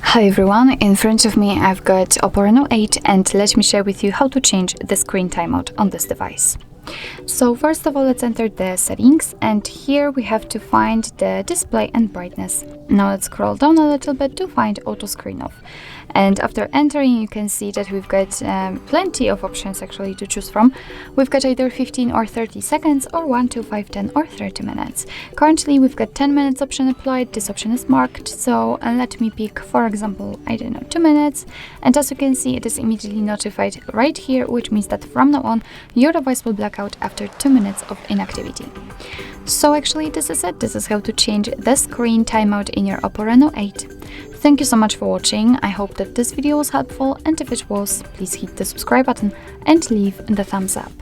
Hi everyone, in front of me I've got OPPO Reno8 and let me share with you how to change the screen timeout on this device. So first of all, let's enter the settings, and here we have to find the display and brightness. Now let's scroll down a little bit to find auto screen off. And after entering, you can see that we've got plenty of options actually to choose from. We've got either 15 or 30 seconds or 1 to 5, 10 or 30 minutes. Currently we've got 10 minutes option applied. This option is marked, so let me pick, for example, I don't know, 2 minutes. And as you can see, it is immediately notified right here, which means that from now on your device will black out after 2 minutes of inactivity. So actually this is it. This is how to change the screen timeout in your OPPO Reno8. Thank you so much for watching. I hope that this video was helpful, and if it was, please hit the subscribe button and leave the thumbs up.